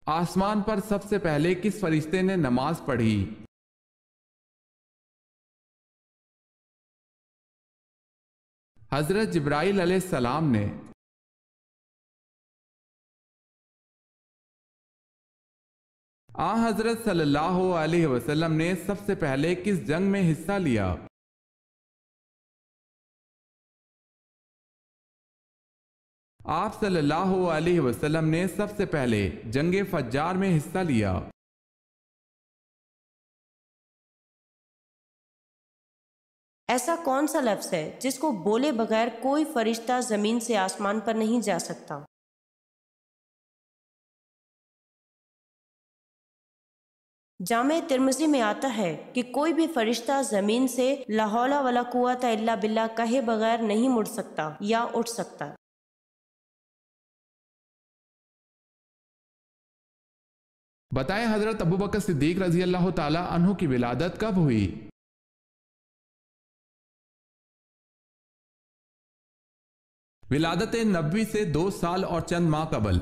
آسمان پر سب سے پہلے کس فرشتے نے نماز پڑھی؟ حضرت جبرائیل علیہ السلام نے۔ حضرت صلی اللہ علیہ وسلم نے سب سے پہلے کس جنگ میں حصہ لیا؟ آپ صلی اللہ علیہ وسلم نے سب سے پہلے جنگ فجار میں حصہ لیا۔ ایسا کون سا لفظ ہے جس کو بولے بغیر کوئی فرشتہ زمین سے آسمان پر نہیں جا سکتا؟ جامع ترمذی میں آتا ہے کہ کوئی بھی فرشتہ زمین سے لا حول ولا قوت الا باللہ کہے بغیر نہیں مڑ سکتا یا اٹھ سکتا۔ بتائیں حضرت ابوبکر صدیق رضی اللہ تعالی عنہ کی ولادت کب ہوئی؟ ولادت نبوی سے 2 سال اور چند ماہ قبل۔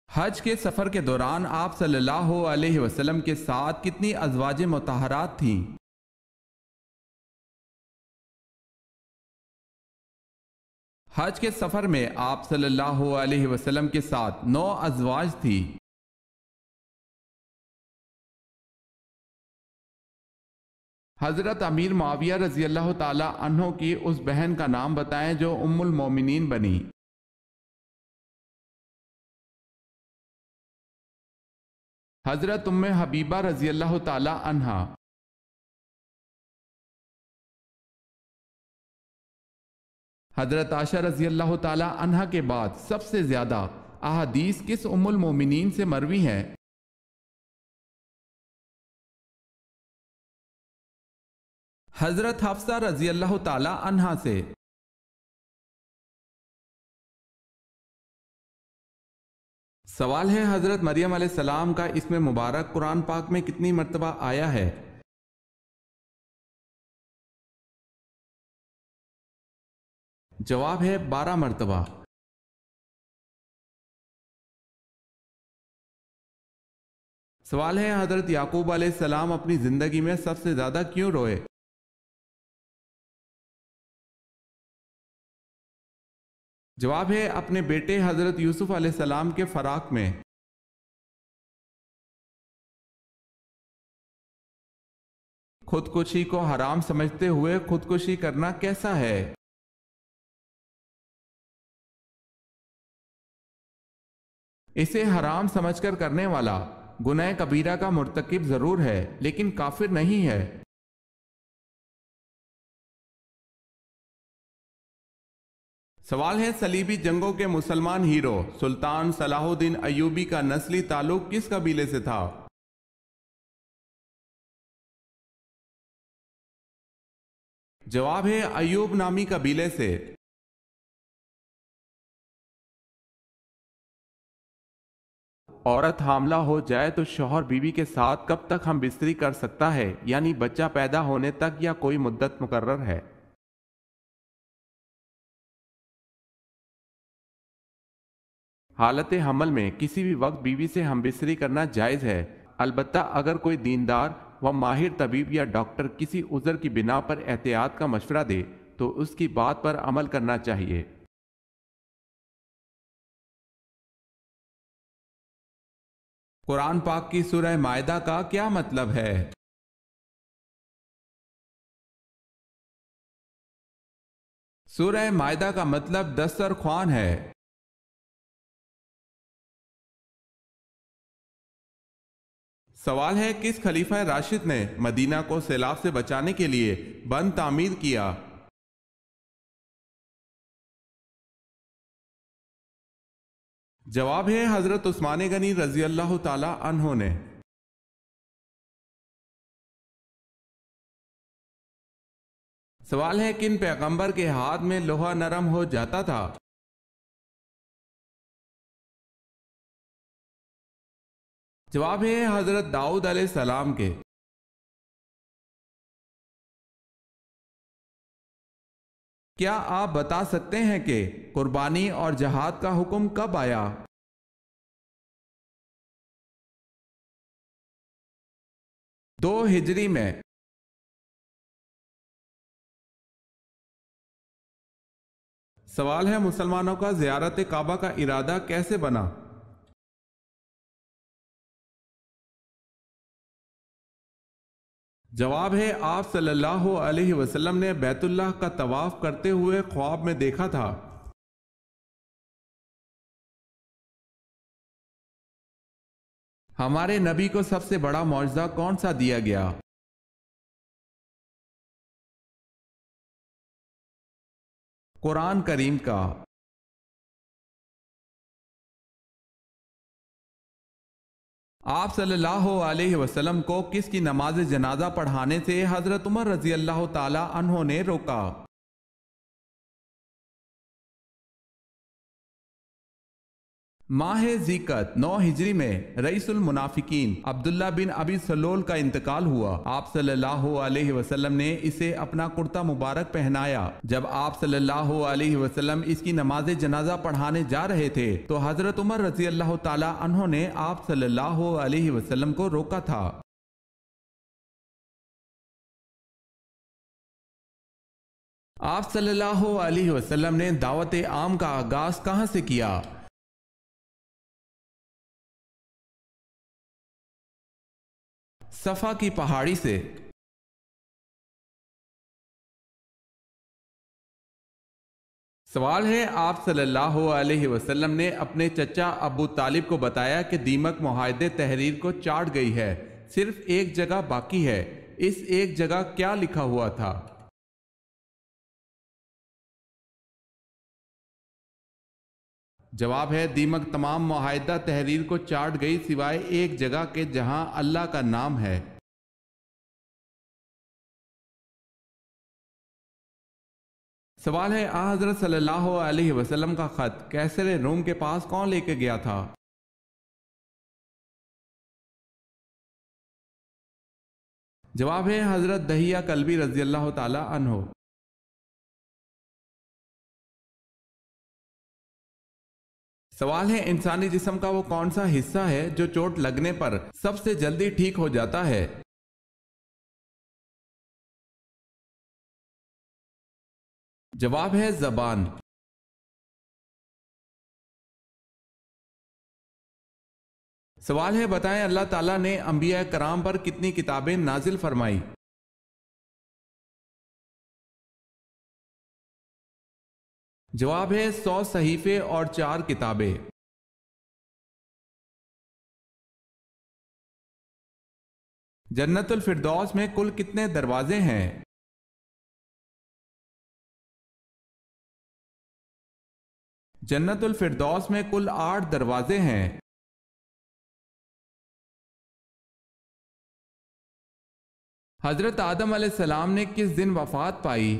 حج کے سفر کے دوران آپ صلی اللہ علیہ وسلم کے ساتھ کتنی ازواج مطہرات تھیں؟ حج کے سفر میں آپ صلی اللہ علیہ وسلم کے ساتھ 9 ازواج تھی۔ حضرت امیر معاویہ رضی اللہ تعالی عنہ کی اس بہن کا نام بتائیں جو ام المومنین بنی۔ حضرت ام حبیبہ رضی اللہ تعالی عنہا۔ حضرت عائشہ رضی اللہ تعالی عنہا کے بعد سب سے زیادہ احادیث کس ام المومنین سے مروی ہیں؟ حضرت حفصہ رضی اللہ تعالی عنہا سے۔ سوال ہے حضرت مریم علیہ السلام کا اسم مبارک قرآن پاک میں کتنی مرتبہ آیا ہے؟ جواب ہے 12 مرتبہ۔ سوال ہے حضرت یعقوب علیہ السلام اپنی زندگی میں سب سے زیادہ کیوں روئے؟ جواب ہے اپنے بیٹے حضرت یوسف علیہ السلام کے فراق میں۔ خودکشی کو حرام سمجھتے ہوئے خودکشی کرنا کیسا ہے؟ اسے حرام سمجھ کر کرنے والا گناہ کبیرہ کا مرتکب ضرور ہے لیکن کافر نہیں ہے۔ سوال ہے صلیبی جنگوں کے مسلمان ہیرو سلطان صلاح الدین ایوبی کا نسلی تعلق کس قبیلے سے تھا؟ جواب ہے ایوب نامی قبیلے سے۔ عورت حاملہ ہو جائے تو شوہر بیوی کے ساتھ کب تک ہم بستری کر سکتا ہے، یعنی بچہ پیدا ہونے تک یا کوئی مدت مقرر ہے؟ حالت حمل میں کسی بھی وقت بیوی سے ہم بستری کرنا جائز ہے، البتہ اگر کوئی دیندار و ماہر طبیب یا ڈاکٹر کسی عذر کی بنا پر احتیاط کا مشورہ دے تو اس کی بات پر عمل کرنا چاہیے۔ قرآن پاک کی سورہ مائدہ کا کیا مطلب ہے؟ سورہ مائدہ کا مطلب دسترخوان ہے۔ سوال ہے کس خلیفہ راشد نے مدینہ کو سیلاب سے بچانے کے لیے بند تعمیر کیا؟ جواب ہے حضرت عثمان غنی رضی اللہ تعالی عنہ نے۔ سوال ہے کن پیغمبر کے ہاتھ میں لوہا نرم ہو جاتا تھا؟ جواب ہے حضرت داؤد علیہ السلام کے۔ کیا آپ بتا سکتے ہیں کہ قربانی اور جہاد کا حکم کب آیا؟ 2 ہجری میں۔ سوال ہے، مسلمانوں کا زیارت کعبہ کا ارادہ کیسے بنا؟ جواب ہے، آپ صلی اللہ علیہ وسلم نے بیت اللہ کا طواف کرتے ہوئے خواب میں دیکھا تھا۔ ہمارے نبی کو سب سے بڑا معجزہ کون سا دیا گیا؟ قرآن کریم کا۔ آپ صلی اللہ علیہ وسلم کو کس کی نماز جنازہ پڑھانے سے حضرت عمر رضی اللہ تعالی عنہ نے روکا؟ ماہ ذی-القعدہ 9 ہجری میں رئیس المنافقین عبداللہ بن ابی سلول کا انتقال ہوا۔ آپ صلی اللہ علیہ وسلم نے اسے اپنا کرتا مبارک پہنایا۔ جب آپ صلی اللہ علیہ وسلم اس کی نماز جنازہ پڑھانے جا رہے تھے تو حضرت عمر رضی اللہ تعالی عنہ نے آپ صلی اللہ علیہ وسلم کو روکا تھا۔ آپ صلی اللہ علیہ وسلم نے دعوت عام کا آغاز کہاں سے کیا؟ صفا کی پہاڑی سے۔ سوال ہے، آپ صلی اللہ علیہ وسلم نے اپنے چچا ابو طالب کو بتایا کہ دیمک معاہدے تحریر کو چاٹ گئی ہے، صرف ایک جگہ باقی ہے، اس ایک جگہ کیا لکھا ہوا تھا؟ جواب ہے، دیمک تمام معاہدہ تحریر کو چاٹ گئی سوائے ایک جگہ کے جہاں اللہ کا نام ہے۔ سوال ہے، حضرت صلی اللہ علیہ وسلم کا خط قیصر روم کے پاس کون لے کے گیا تھا؟ جواب ہے، حضرت دہیہ کلبی رضی اللہ تعالی عنہ۔ سوال ہے، انسانی جسم کا وہ کون سا حصہ ہے جو چوٹ لگنے پر سب سے جلدی ٹھیک ہو جاتا ہے؟ جواب ہے، زبان۔ سوال ہے، بتائیں اللہ تعالیٰ نے انبیاء کرام پر کتنی کتابیں نازل فرمائی؟ جواب ہے، 100 صحیفے اور 4 کتابیں۔ جنت الفردوس میں کل کتنے دروازے ہیں؟ جنت الفردوس میں کل 8 دروازے ہیں۔ حضرت آدم علیہ السلام نے کس دن وفات پائی؟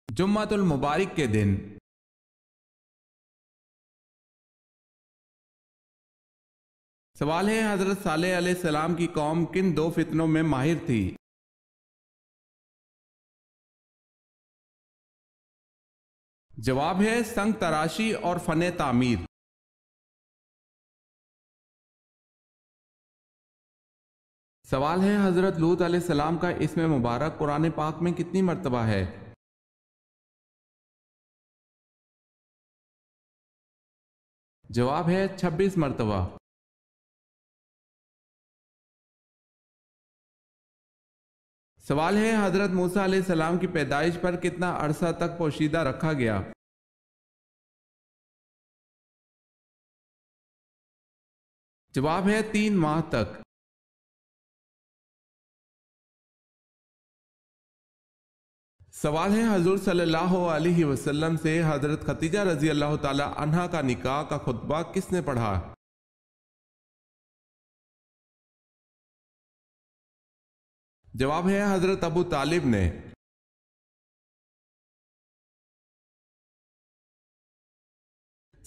جمعۃ المبارک کے دن۔ سوال ہے، حضرت صالح علیہ السلام کی قوم کن 2 فتنوں میں ماہر تھی؟ جواب ہے، سنگ تراشی اور فن تعمیر۔ سوال ہے، حضرت لوط علیہ السلام کا اسم مبارک قرآن پاک میں کتنی مرتبہ ہے؟ جواب ہے، 26 مرتبہ۔ سوال ہے، حضرت موسیٰ علیہ السلام کی پیدائش پر کتنا عرصہ تک پوشیدہ رکھا گیا؟ جواب ہے، 3 ماہ تک۔ سوال ہے، حضور صلی اللہ علیہ وسلم سے حضرت خدیجہ رضی اللہ تعالی عنہا کا نکاح کا خطبہ کس نے پڑھا؟ جواب ہے، حضرت ابو طالب نے۔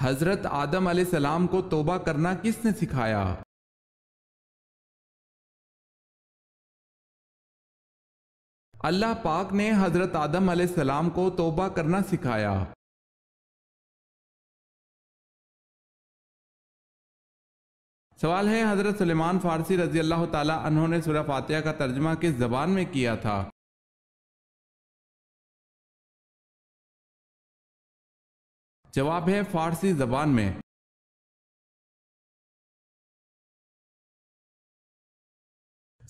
حضرت آدم علیہ السلام کو توبہ کرنا کس نے سکھایا؟ اللہ پاک نے حضرت آدم علیہ السلام کو توبہ کرنا سکھایا۔ سوال ہے، حضرت سلیمان فارسی رضی اللہ تعالی عنہ نے سورہ فاتحہ کا ترجمہ کس زبان میں کیا تھا؟ جواب ہے فارسی زبان میں۔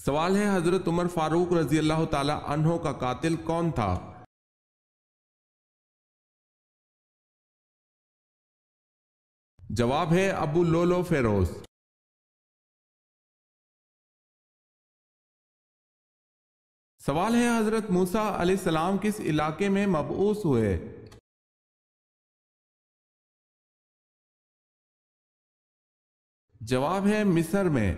سوال ہے، حضرت عمر فاروق رضی اللہ تعالی عنہ کا قاتل کون تھا؟ جواب ہے ابو لولو فیروز۔ سوال ہے، حضرت موسیٰ علیہ السلام کس علاقے میں مبعوث ہوئے؟ جواب ہے مصر میں۔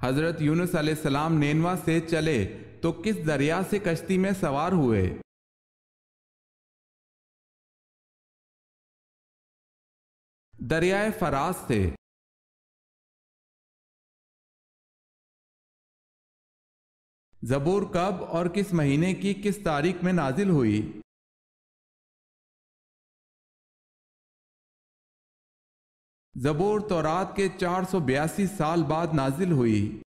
حضرت یونس علیہ السلام نینوا سے چلے تو کس دریا سے کشتی میں سوار ہوئے؟ دریائے فراز سے۔ زبور کب اور کس مہینے کی کس تاریخ میں نازل ہوئی؟ زبور تورات کے 482 سال بعد نازل ہوئی۔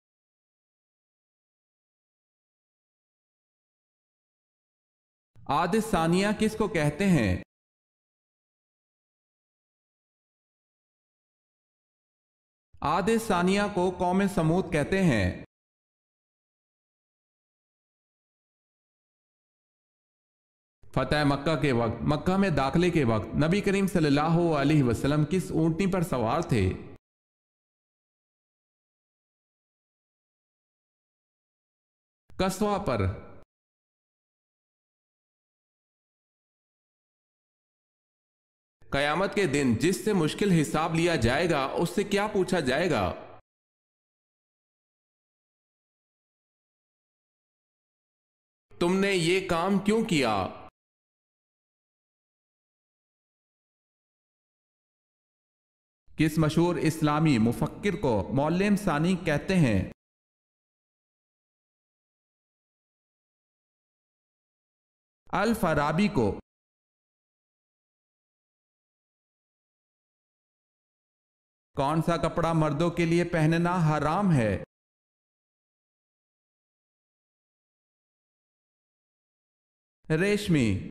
عاد ثانیہ کس کو کہتے ہیں؟ عاد ثانیہ کو قوم سمود کہتے ہیں۔ فتح مکہ کے وقت، مکہ میں داخلے کے وقت نبی کریم صلی اللہ علیہ وسلم کس اونٹنی پر سوار تھے؟ کسوہ پر۔ قیامت کے دن جس سے مشکل حساب لیا جائے گا اس سے کیا پوچھا جائے گا؟ تم نے یہ کام کیوں کیا؟ کس مشہور اسلامی مفکر کو معلم ثانی کہتے ہیں؟ الفارابی کو۔ کون سا کپڑا مردوں کے لیے پہننا حرام ہے؟ ریشمی۔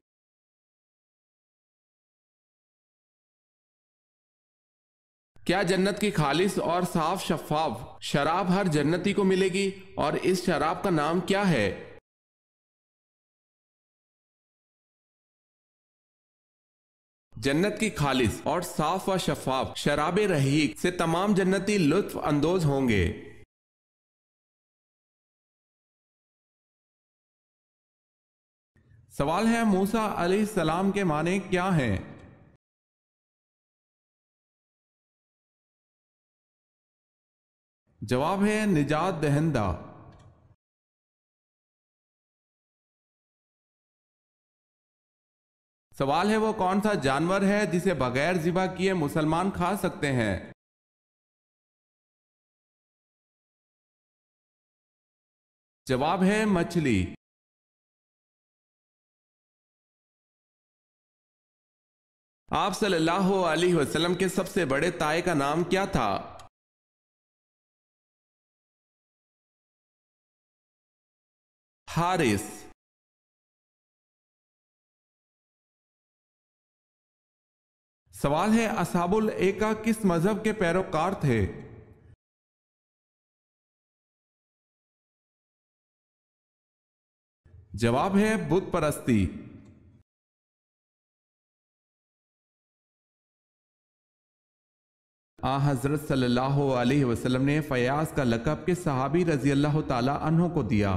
کیا جنت کی خالص اور صاف شفاف شراب ہر جنتی کو ملے گی اور اس شراب کا نام کیا ہے؟ جنت کی خالص اور صاف و شفاف شراب رحیق سے تمام جنتی لطف اندوز ہوں گے۔ سوال ہے، موسیٰ علیہ السلام کے معنی کیا ہیں؟ جواب ہے نجات دہندہ۔ سوال ہے، وہ کون سا جانور ہے جسے بغیر ذبح کیے مسلمان کھا سکتے ہیں؟ جواب ہے مچھلی۔ آپ صلی اللہ علیہ وسلم کے سب سے بڑے تائے کا نام کیا تھا؟ حارث۔ سوال ہے، اصحاب الایکا کس مذہب کے پیروکار تھے؟ جواب ہے بت پرستی۔ حضرت صلی اللہ علیہ وسلم نے فیاض کا لقب کس صحابی رضی اللہ تعالی عنہ کو دیا؟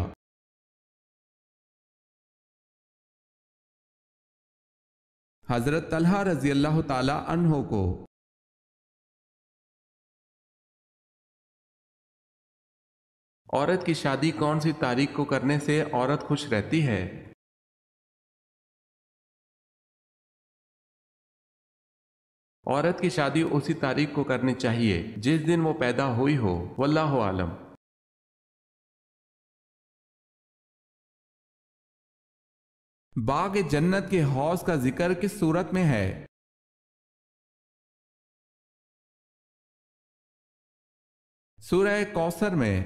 حضرت طلحہ رضی اللہ تعالی عنہ کو۔ عورت کی شادی کون سی تاریخ کو کرنے سے عورت خوش رہتی ہے؟ عورت کی شادی اسی تاریخ کو کرنی چاہیے جس دن وہ پیدا ہوئی ہو، واللہ عالم۔ باغ جنت کے حوض کا ذکر کس صورت میں ہے؟ سورہ کوثر میں۔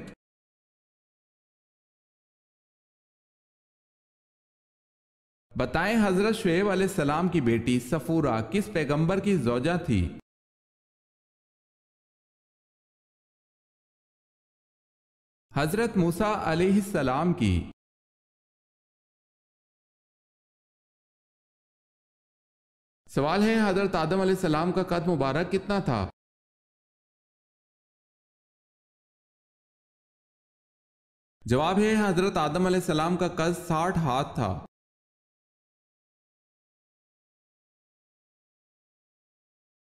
بتائیں حضرت شعیب علیہ السلام کی بیٹی صفورہ کس پیغمبر کی زوجہ تھی؟ حضرت موسیٰ علیہ السلام کی۔ سوال ہے حضرت آدم علیہ السلام کا قد مبارک کتنا تھا؟ جواب ہے حضرت آدم علیہ السلام کا قد 60 ہاتھ تھا۔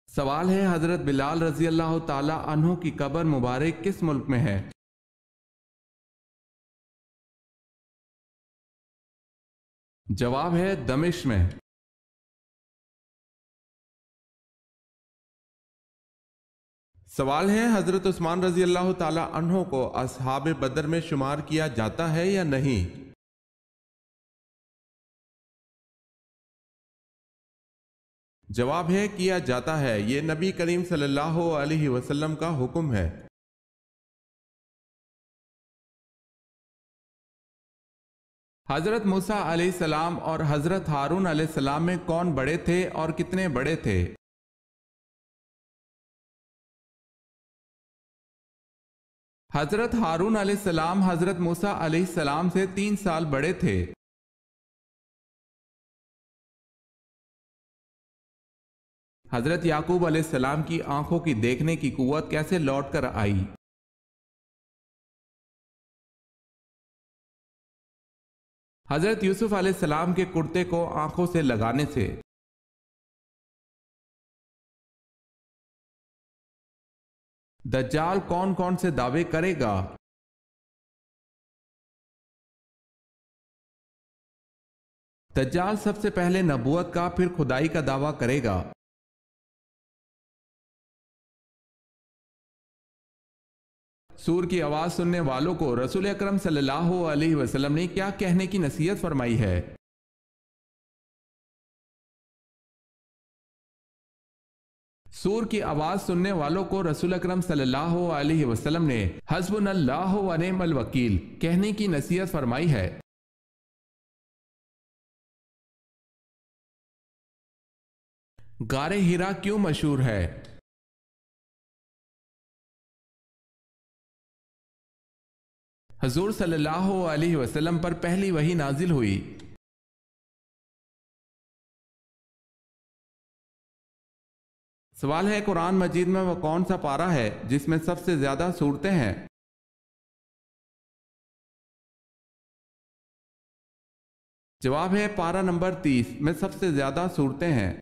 سوال ہے حضرت بلال رضی اللہ تعالی عنہ کی قبر مبارک کس ملک میں ہے؟ جواب ہے دمشق میں۔ سوال ہے حضرت عثمان رضی اللہ تعالی عنہ کو اصحاب بدر میں شمار کیا جاتا ہے یا نہیں؟ جواب ہے کیا جاتا ہے، یہ نبی کریم صلی اللہ علیہ وسلم کا حکم ہے۔ حضرت موسیٰ علیہ السلام اور حضرت ہارون علیہ السلام میں کون بڑے تھے اور کتنے بڑے تھے؟ حضرت ہارون علیہ السلام حضرت موسیٰ علیہ السلام سے 3 سال بڑے تھے۔ حضرت یعقوب علیہ السلام کی آنکھوں کی دیکھنے کی قوت کیسے لوٹ کر آئی؟ حضرت یوسف علیہ السلام کے کرتے کو آنکھوں سے لگانے سے۔ دجال کون کون سے دعوے کرے گا؟ دجال سب سے پہلے نبوت کا پھر خدائی کا دعویٰ کرے گا۔ سور کی آواز سننے والوں کو رسول اکرم صلی اللہ علیہ وسلم نے کیا کہنے کی نصیحت فرمائی ہے؟ سور کی آواز سننے والوں کو رسول اکرم صلی اللہ علیہ وسلم نے حسبنا اللہ و نعم الوکیل کہنے کی نصیحت فرمائی ہے۔ غار ہرا کیوں مشہور ہے؟ حضور صلی اللہ علیہ وسلم پر پہلی وحی نازل ہوئی۔ سوال ہے قرآن مجید میں وہ کون سا پارہ ہے جس میں سب سے زیادہ سورتیں ہیں؟ جواب ہے پارہ نمبر 30 میں سب سے زیادہ سورتیں ہیں۔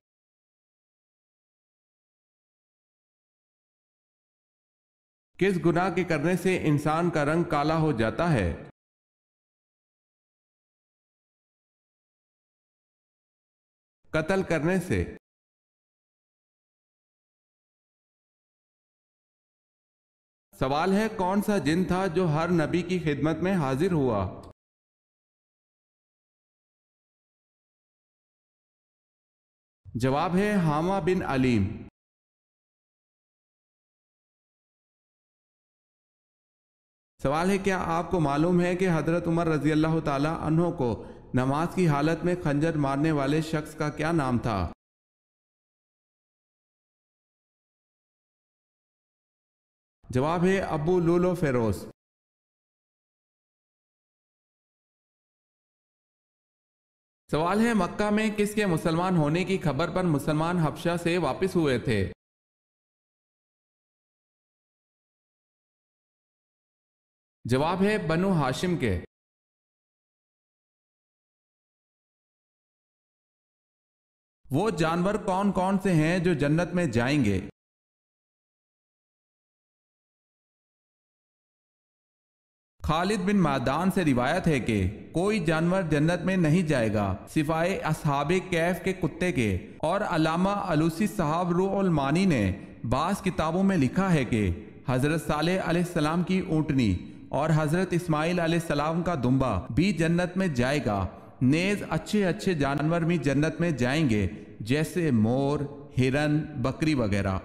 کس گناہ کے کرنے سے انسان کا رنگ کالا ہو جاتا ہے؟ قتل کرنے سے۔ سوال ہے کون سا جن تھا جو ہر نبی کی خدمت میں حاضر ہوا؟ جواب ہے حامہ بن علیم۔ سوال ہے کیا آپ کو معلوم ہے کہ حضرت عمر رضی اللہ تعالی عنہ کو نماز کی حالت میں خنجر مارنے والے شخص کا کیا نام تھا؟ جواب ہے ابو لولو فیروز۔ سوال ہے مکہ میں کس کے مسلمان ہونے کی خبر پر مسلمان حبشہ سے واپس ہوئے تھے؟ جواب ہے بنو ہاشم کے۔ وہ جانور کون کون سے ہیں جو جنت میں جائیں گے؟ خالد بن معدان سے روایت ہے کہ کوئی جانور جنت میں نہیں جائے گا سوائے اصحاب کیف کے کتے کے، اور علامہ علوسی صاحب روح المعانی نے بعض کتابوں میں لکھا ہے کہ حضرت صالح علیہ السلام کی اونٹنی اور حضرت اسماعیل علیہ السلام کا دمبا بھی جنت میں جائے گا، نیز اچھے اچھے جانور بھی جنت میں جائیں گے جیسے مور، ہرن، بکری وغیرہ۔